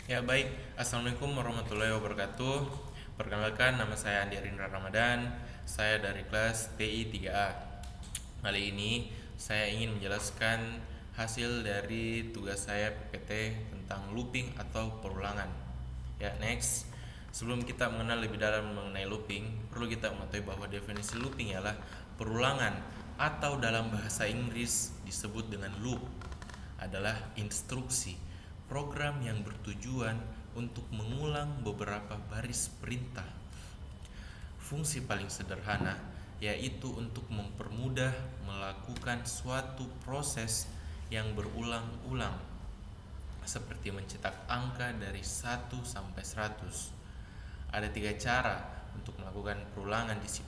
Ya baik, Assalamualaikum warahmatullahi wabarakatuh. Perkenalkan, nama saya Andi Rindra Ramadan. Saya dari kelas TI 3A. Kali ini saya ingin menjelaskan hasil dari tugas saya PPT tentang looping atau perulangan. Ya, next. Sebelum kita mengenal lebih dalam mengenai looping, perlu kita mengetahui bahwa definisi looping ialah perulangan atau dalam bahasa Inggris disebut dengan loop adalah instruksi program yang bertujuan untuk mengulang beberapa baris perintah. Fungsi paling sederhana yaitu untuk mempermudah melakukan suatu proses yang berulang-ulang seperti mencetak angka dari 1 sampai 100. Ada 3 cara untuk melakukan perulangan di C++,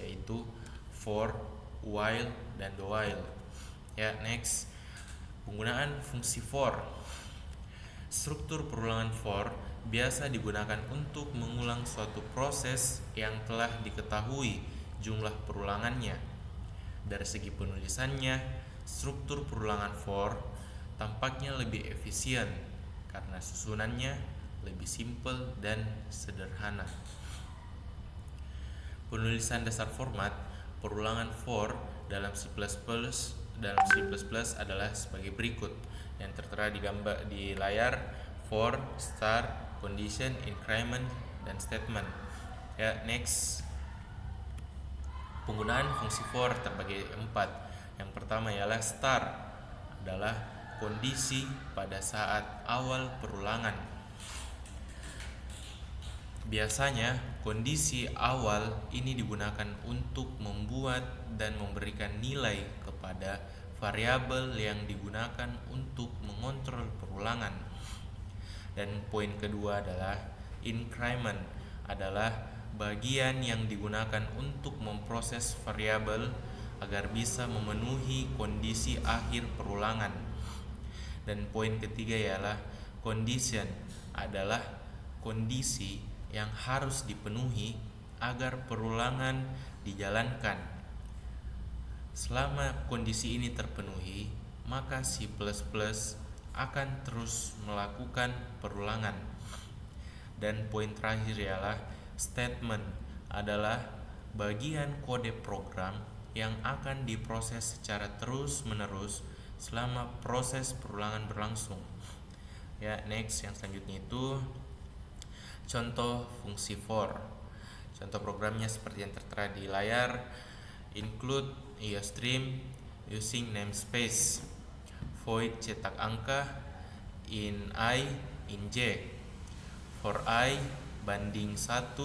yaitu for, while, dan do while. Ya, next. Penggunaan fungsi for. Struktur perulangan for biasa digunakan untuk mengulang suatu proses yang telah diketahui jumlah perulangannya. Dari segi penulisannya, struktur perulangan for tampaknya lebih efisien karena susunannya lebih simpel dan sederhana. Penulisan dasar format perulangan for dalam C++ adalah sebagai berikut yang tertera di gambar di layar: for, start, condition, increment, dan statement. Ya, next. Penggunaan fungsi for terbagi 4. Yang pertama ialah start, adalah kondisi pada saat awal perulangan. Biasanya kondisi awal ini digunakan untuk membuat dan memberikan nilai kepada variabel yang digunakan untuk mengontrol perulangan. Dan poin kedua adalah increment, adalah bagian yang digunakan untuk memproses variabel agar bisa memenuhi kondisi akhir perulangan. Dan poin ketiga ialah condition, adalah kondisi yang harus dipenuhi agar perulangan dijalankan. Selama kondisi ini terpenuhi, maka C++ akan terus melakukan perulangan. Dan poin terakhir ialah statement, adalah bagian kode program yang akan diproses secara terus-menerus selama proses perulangan berlangsung. Ya, next, yang selanjutnya itu contoh fungsi for. Contoh programnya seperti yang tertera di layar: include iostream using namespace, void cetak angka, in I, in j, for I banding 1,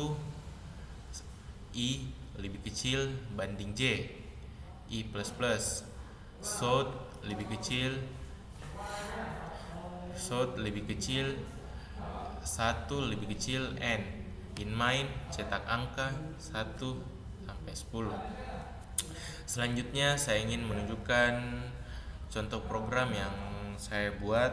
I lebih kecil banding j, I++, float lebih kecil 1 lebih kecil n, in main cetak angka 1 sampai 10. Selanjutnya saya ingin menunjukkan contoh program yang saya buat.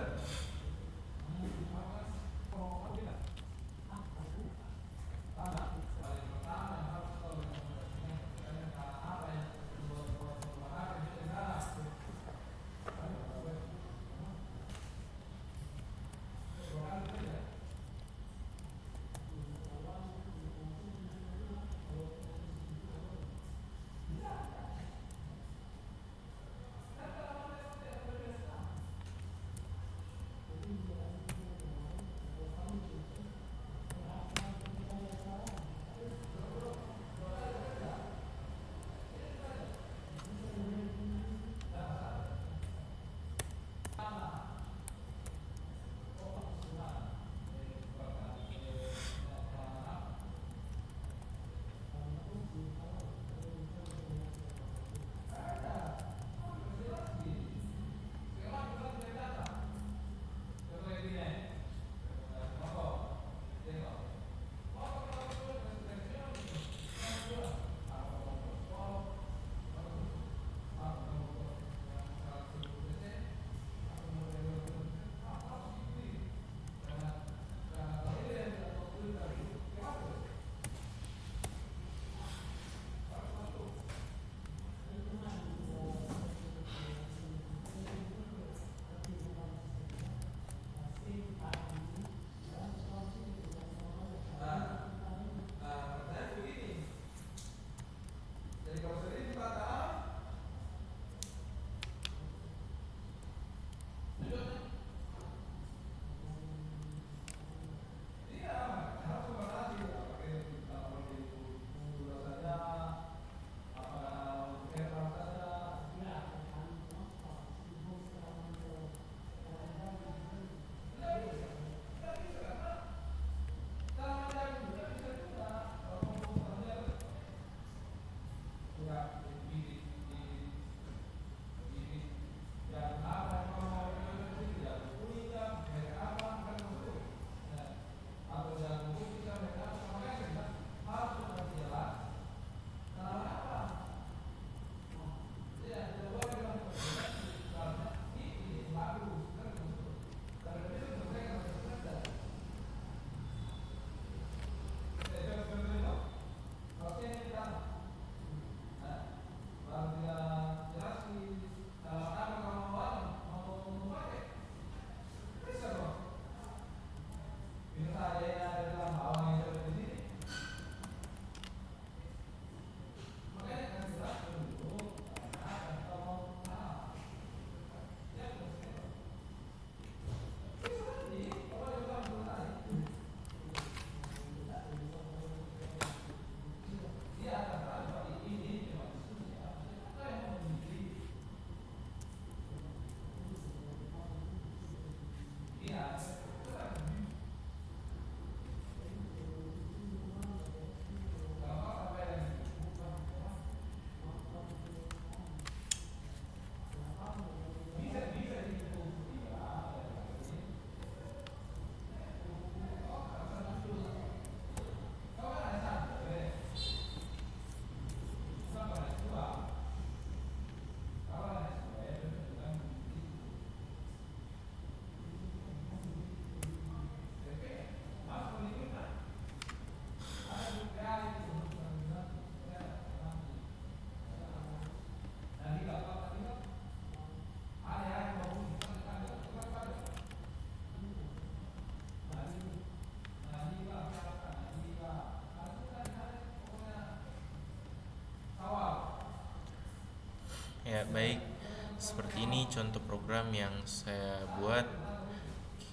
contoh program yang saya buat.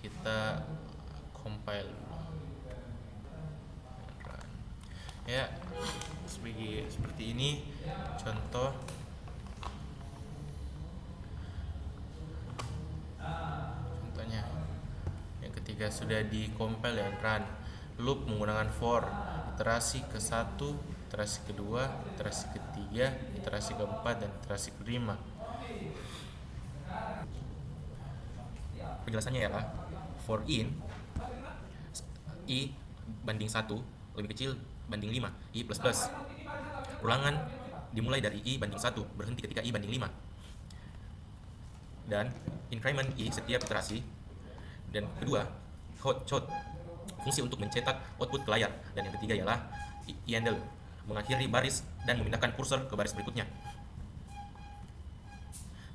Kita compile dulu. Ya, seperti ini contoh. Contohnya yang ketiga sudah di compile dan run. Loop menggunakan for, iterasi ke-1, iterasi kedua, iterasi ketiga, iterasi keempat, dan iterasi kelima. Penjelasannya ialah for in i banding 1 lebih kecil banding 5, i plus plus. Ulangan dimulai dari i banding 1, berhenti ketika i banding 5. Dan increment i setiap iterasi. Dan kedua, chode, fungsi untuk mencetak output ke layar. Dan yang ketiga ialah handle, mengakhiri baris dan memindahkan kursor ke baris berikutnya.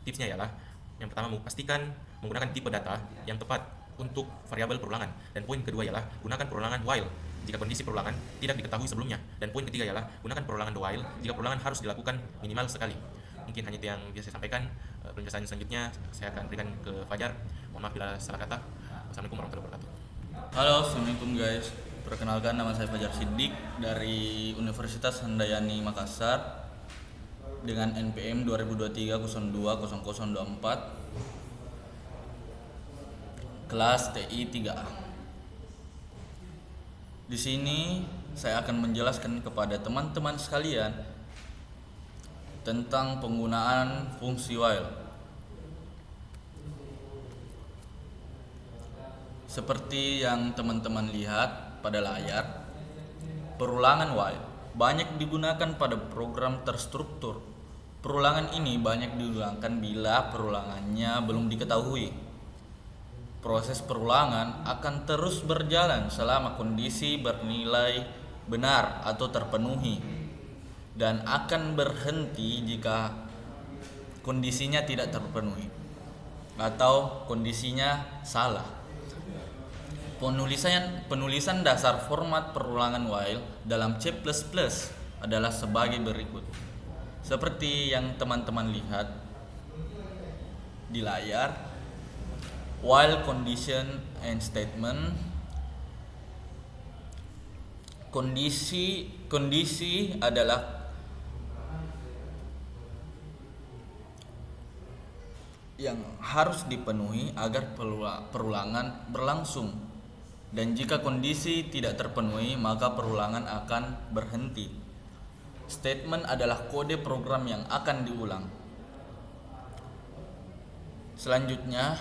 Tipsnya ialah, yang pertama, pastikan menggunakan tipe data yang tepat untuk variabel perulangan. Dan poin kedua ialah gunakan perulangan while jika kondisi perulangan tidak diketahui sebelumnya. Dan poin ketiga ialah gunakan perulangan while jika perulangan harus dilakukan minimal sekali. Mungkin hanya itu yang bisa saya sampaikan. Penjelasan selanjutnya saya akan berikan ke Fajar. Mohon maaf bila salah kata. Wassalamualaikum warahmatullahi wabarakatuh. Halo, assalamualaikum guys. Perkenalkan, nama saya Fajar Siddiq dari Universitas Handayani Makassar dengan NPM 2023-02-0024, kelas TI 3A. Di sini saya akan menjelaskan kepada teman-teman sekalian tentang penggunaan fungsi while. Seperti yang teman-teman lihat pada layar, perulangan while banyak digunakan pada program terstruktur. Perulangan ini banyak diulangkan bila perulangannya belum diketahui. Proses perulangan akan terus berjalan selama kondisi bernilai benar atau terpenuhi, dan akan berhenti jika kondisinya tidak terpenuhi atau kondisinya salah. Penulisan dasar format perulangan while dalam C++ adalah sebagai berikut. Seperti yang teman-teman lihat di layar, while condition and statement. Kondisi adalah yang harus dipenuhi agar perulangan berlangsung. Dan jika kondisi tidak terpenuhi, maka perulangan akan berhenti. Statement adalah kode program yang akan diulang. Selanjutnya,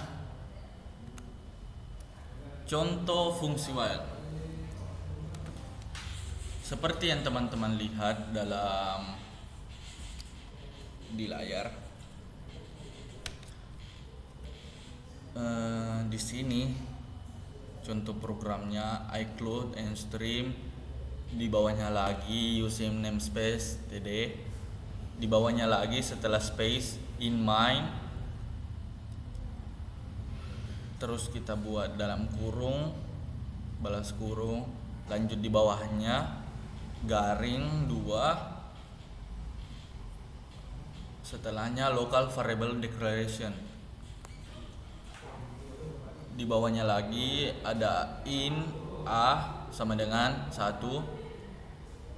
contoh fungsi while. Seperti yang teman-teman lihat di layar. Di sini contoh programnya iCloud and stream, di bawahnya lagi using namespace td, di bawahnya lagi setelah space in main, terus kita buat dalam kurung, balas kurung, lanjut di bawahnya garing 2, setelahnya local variable declaration. Di bawahnya lagi ada in a sama dengan 1,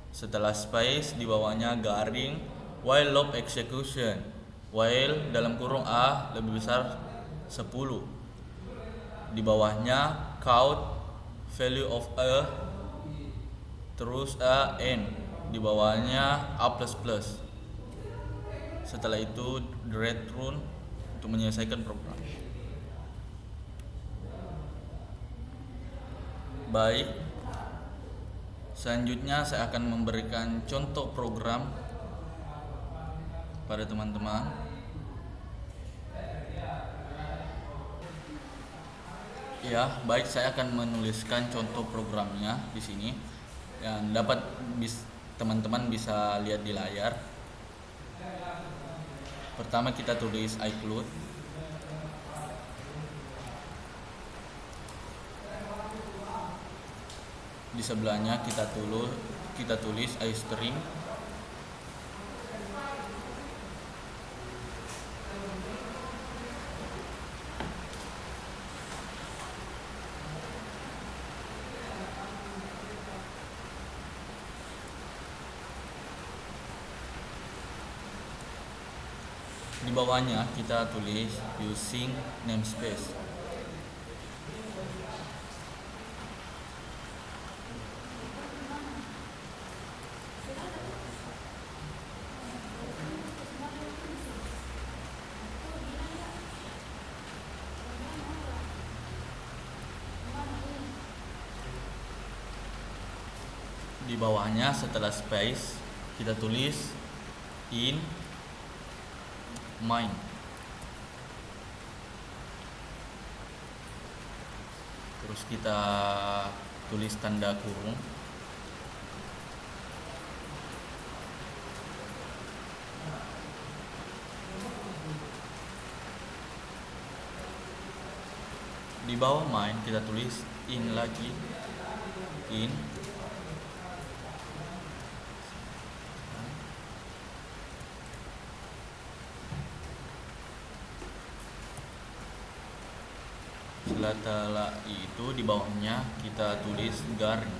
setelah space di bawahnya garing while loop execution, while dalam kurung a lebih besar 10, di bawahnya count value of a, terus a n, di bawahnya a++. Setelah itu read run untuk menyelesaikan program. Baik, selanjutnya saya akan memberikan contoh program pada teman-teman. Ya, baik, saya akan menuliskan contoh programnya di sini yang dapat teman-teman bisa lihat di layar. Pertama kita tulis iCloud. Di sebelahnya kita tulis iString. bawahnya kita tulis using namespace. Di bawahnya setelah space kita tulis in main. Terus kita tulis tanda kurung. Di bawah main kita tulis in lagi, in setelah itu di bawahnya kita tulis garing.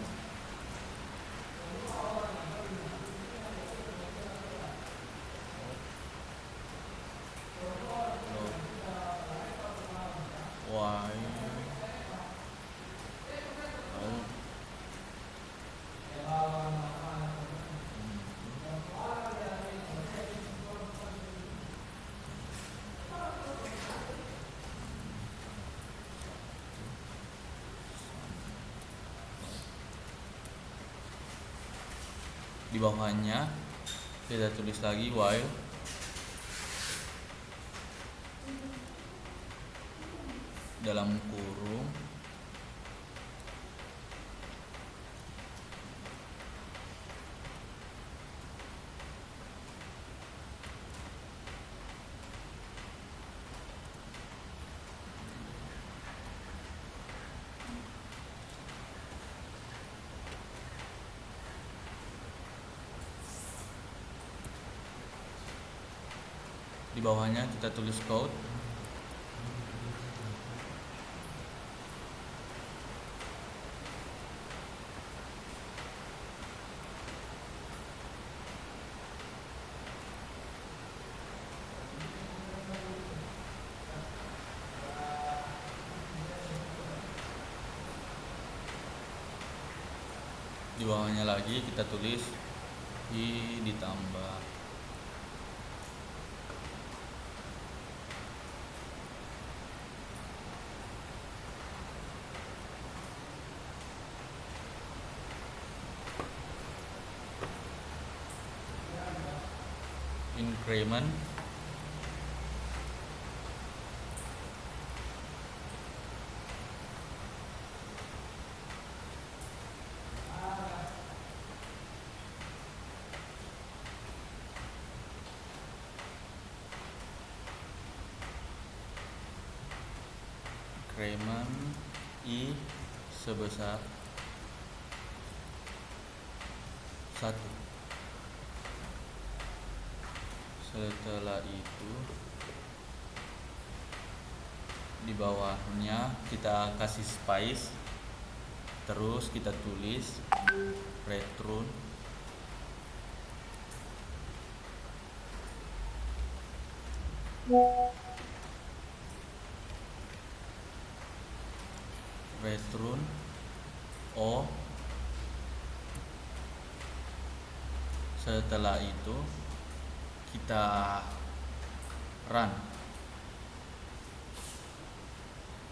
Y di bawahnya kita tulis lagi while dalam kurung di bawahnya kita tulis code. Di bawahnya lagi kita tulis i ditambah increment i sebesar 1. Setelah itu di bawahnya kita kasih space, terus kita tulis return o. Setelah itu kita run,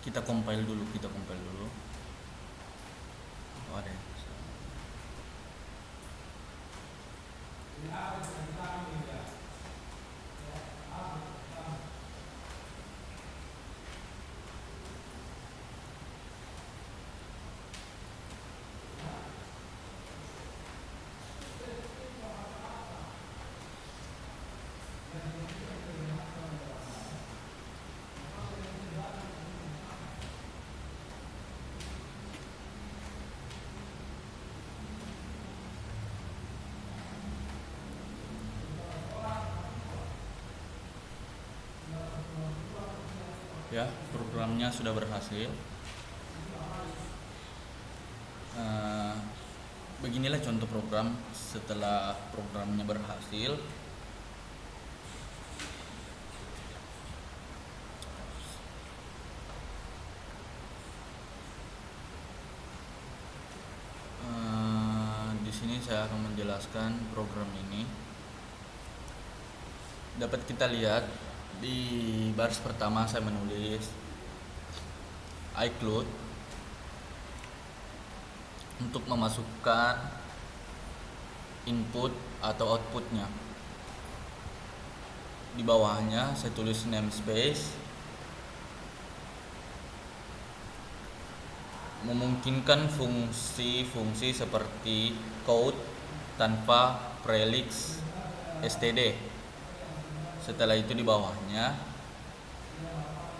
kita compile dulu. Oh, ada. Ya, programnya sudah berhasil. Beginilah contoh program setelah programnya berhasil. sini saya akan menjelaskan program ini. Dapat kita lihat di baris pertama saya menulis iCloud untuk memasukkan input atau outputnya. Di bawahnya saya tulis namespace, memungkinkan fungsi-fungsi seperti code tanpa prefix std. Setelah itu di bawahnya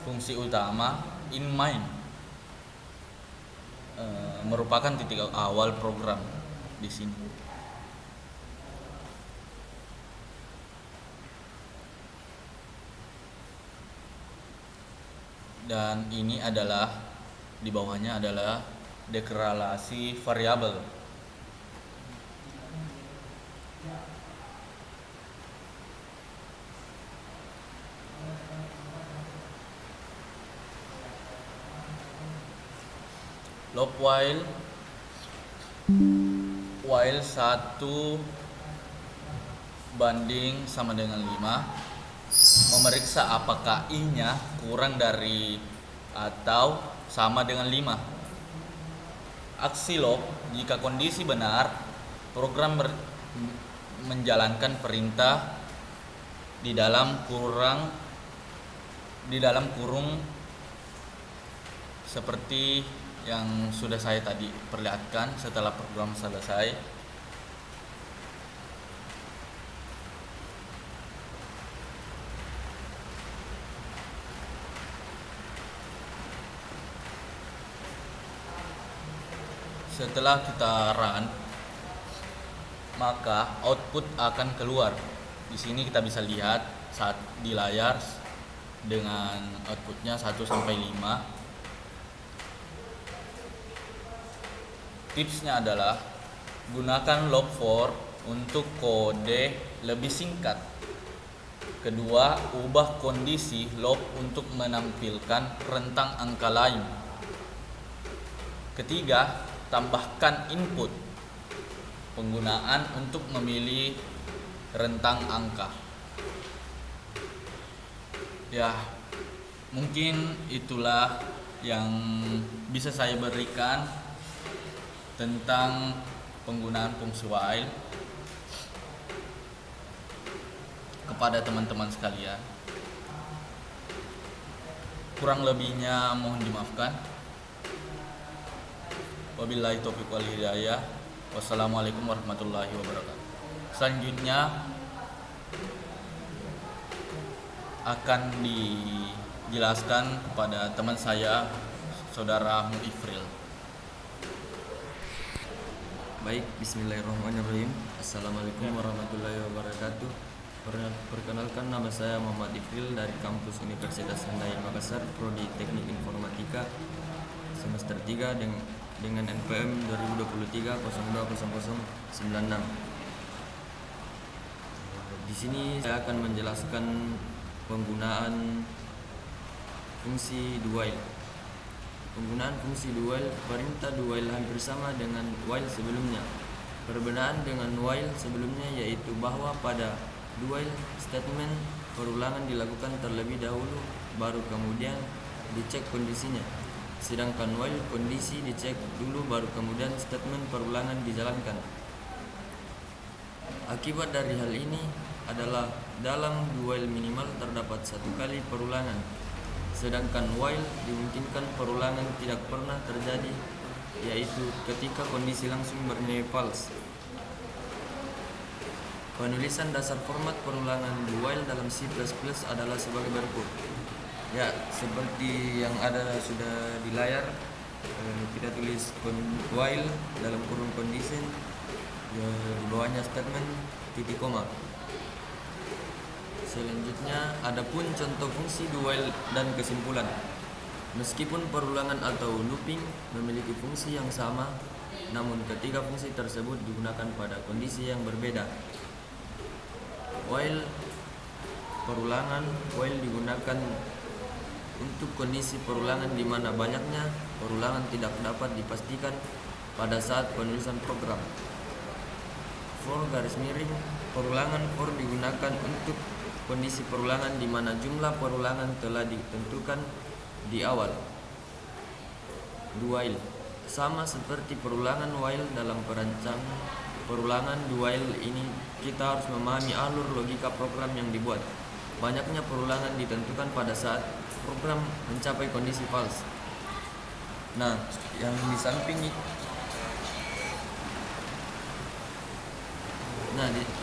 fungsi utama in main, merupakan titik awal program di sini. Dan ini adalah di bawahnya adalah deklarasi variabel. Loop while 1 banding sama dengan 5 memeriksa apakah i-nya kurang dari atau sama dengan 5. Aksi loop jika kondisi benar, program menjalankan perintah di dalam kurung seperti yang sudah saya tadi perlihatkan. Setelah program selesai, setelah kita run, maka output akan keluar. Di sini kita bisa lihat saat di layar dengan outputnya 1 sampai 5. Tipsnya adalah gunakan loop for untuk kode lebih singkat. Kedua, ubah kondisi loop untuk menampilkan rentang angka lain. Ketiga, tambahkan input penggunaan untuk memilih rentang angka. Ya, mungkin itulah yang bisa saya berikan tentang penggunaan fungsi while kepada teman-teman sekalian. Kurang lebihnya mohon dimaafkan. Wabillahi taufiq wal hidayah. Wassalamualaikum warahmatullahi wabarakatuh. Selanjutnya akan dijelaskan kepada teman saya, saudara Muifril. Baik, bismillahirrahmanirrahim. Assalamualaikum warahmatullahi wabarakatuh. Perkenalkan, nama saya Muhammad Ifril dari kampus Universitas Sendai Makassar, Prodi Teknik Informatika semester 3 dengan NPM 2023-020096. Di sini saya akan menjelaskan penggunaan fungsi do while. Penggunaan fungsi do while, perintah do while hampir sama dengan while sebelumnya. Perbedaan dengan while sebelumnya yaitu bahwa pada do while statement perulangan dilakukan terlebih dahulu, baru kemudian dicek kondisinya. Sedangkan while kondisi dicek dulu, baru kemudian statement perulangan dijalankan. Akibat dari hal ini adalah dalam do while minimal terdapat satu kali perulangan, sedangkan while dimungkinkan perulangan tidak pernah terjadi, yaitu ketika kondisi langsung bernilai false. Penulisan dasar format perulangan do while dalam C++ adalah sebagai berikut. Ya, seperti yang ada sudah di layar, kita tulis while dalam kurung condition, di bawahnya statement, titik koma. Selanjutnya, adapun contoh fungsi do while dan kesimpulan. Meskipun perulangan atau looping memiliki fungsi yang sama, namun ketiga fungsi tersebut digunakan pada kondisi yang berbeda. While digunakan untuk kondisi perulangan di mana banyaknya perulangan tidak dapat dipastikan pada saat penulisan program. for garis miring perulangan for digunakan untuk kondisi perulangan di mana jumlah perulangan telah ditentukan di awal. Do while sama seperti perulangan while dalam perancang perulangan do while ini kita harus memahami alur logika program yang dibuat. Banyaknya perulangan ditentukan pada saat program mencapai kondisi false. Nah, yang di samping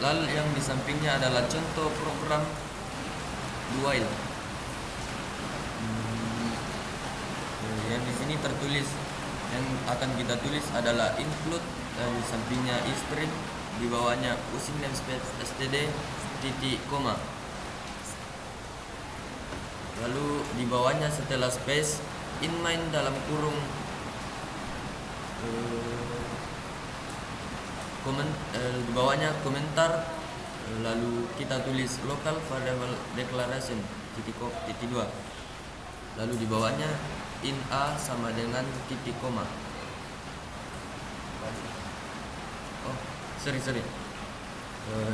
lalu yang di sampingnya adalah contoh program do while. Yang di sini tertulis yang akan kita tulis adalah include dan di sampingnya string, di bawahnya using namespace std titik koma. Lalu di bawahnya setelah space in main dalam kurung di bawahnya komentar, lalu kita tulis local variable declaration titik 2. Lalu di bawahnya in a sama dengan titik koma.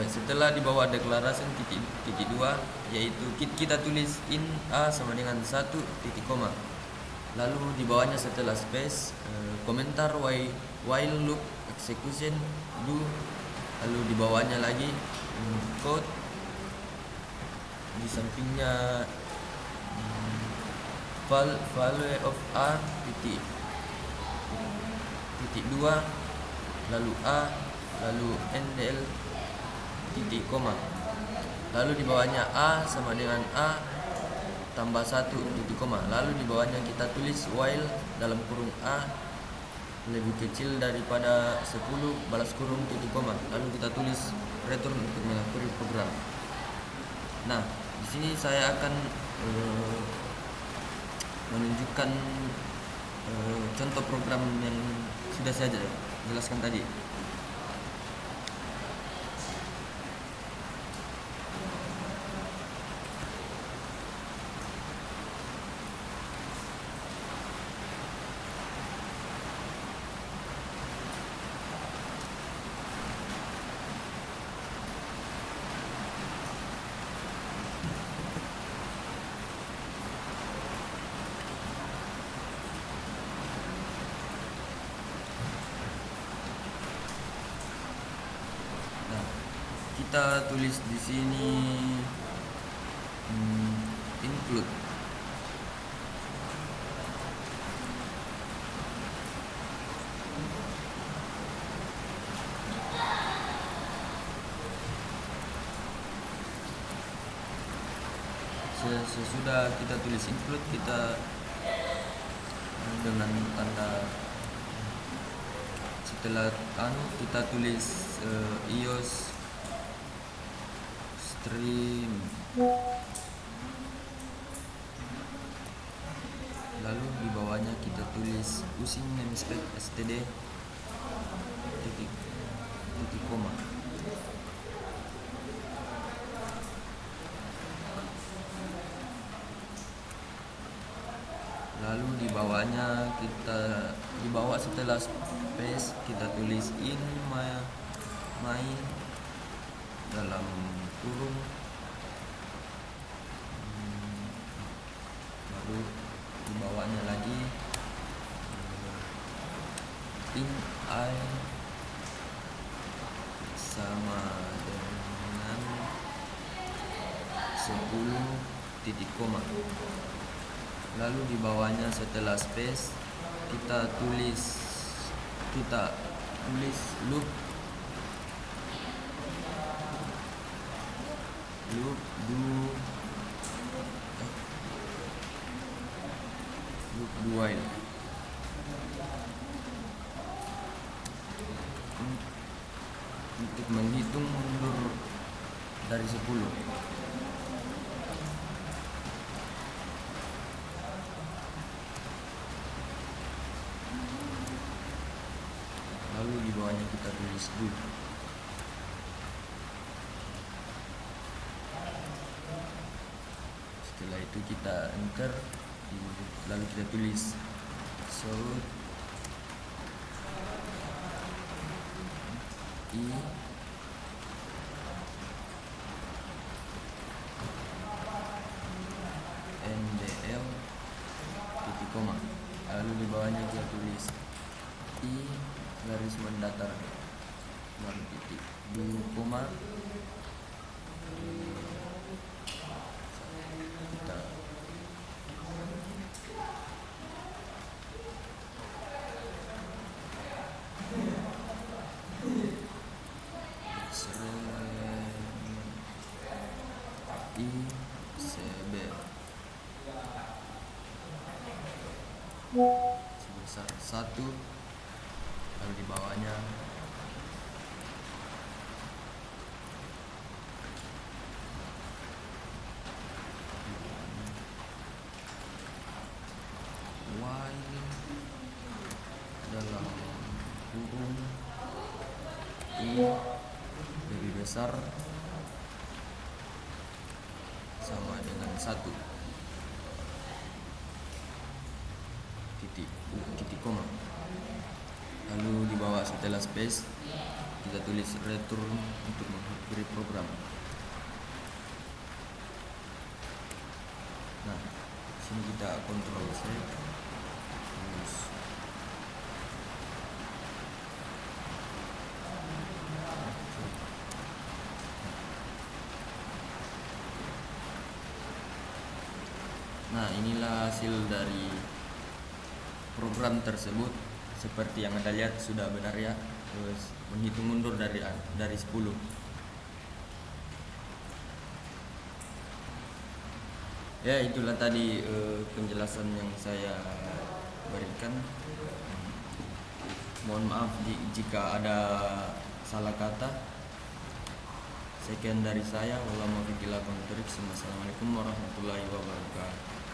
Setelah di bawah declaration titik 2 yaitu kita tulis in a sama dengan 1 titik koma. Lalu di bawahnya setelah space komentar while loop execution do. Lalu di bawahnya lagi code, di sampingnya value of a titik 2, lalu a, lalu ndl titik koma. Lalu di bawahnya a sama dengan a tambah 1 titik koma. Lalu di bawahnya kita tulis while dalam kurung a lebih kecil daripada 10 balas kurung titik koma. Lalu kita tulis return untuk mengakhiri program. Nah, di sini saya akan menunjukkan contoh program yang sudah saya jelaskan tadi. Kita tulis di sini include. Sesudah kita tulis include, kita dengan tanda setelah kita tulis iOS stream, lalu di bawahnya kita tulis using namespace std titik koma. Lalu di bawahnya di bawah setelah space kita tulis in my dalam kurung, baru di bawahnya lagi in I sama dengan 10 titik koma. Lalu di bawahnya setelah space kita tulis loop do while. Untuk menghitung mundur dari 10. Lalu di bawahnya kita tulis do. Setelah itu kita enter, lalu kita tulis i I garis mendatar baru titik 2 koma kita I CB sebesar 1, lalu di bawahnya Y dalam kurung I lebih besar sama dengan 1 titik koma, lalu di bawah setelah space kita tulis return untuk mengakhiri program. Nah, sini kita kontrol save terus nah, inilah hasil dari program tersebut. Seperti yang Anda lihat sudah benar ya, terus menghitung mundur dari 10. Ya, itulah tadi penjelasan yang saya berikan. Mohon maaf jika ada salah kata. Sekian dari saya. Wassalamualaikum warahmatullahi wabarakatuh.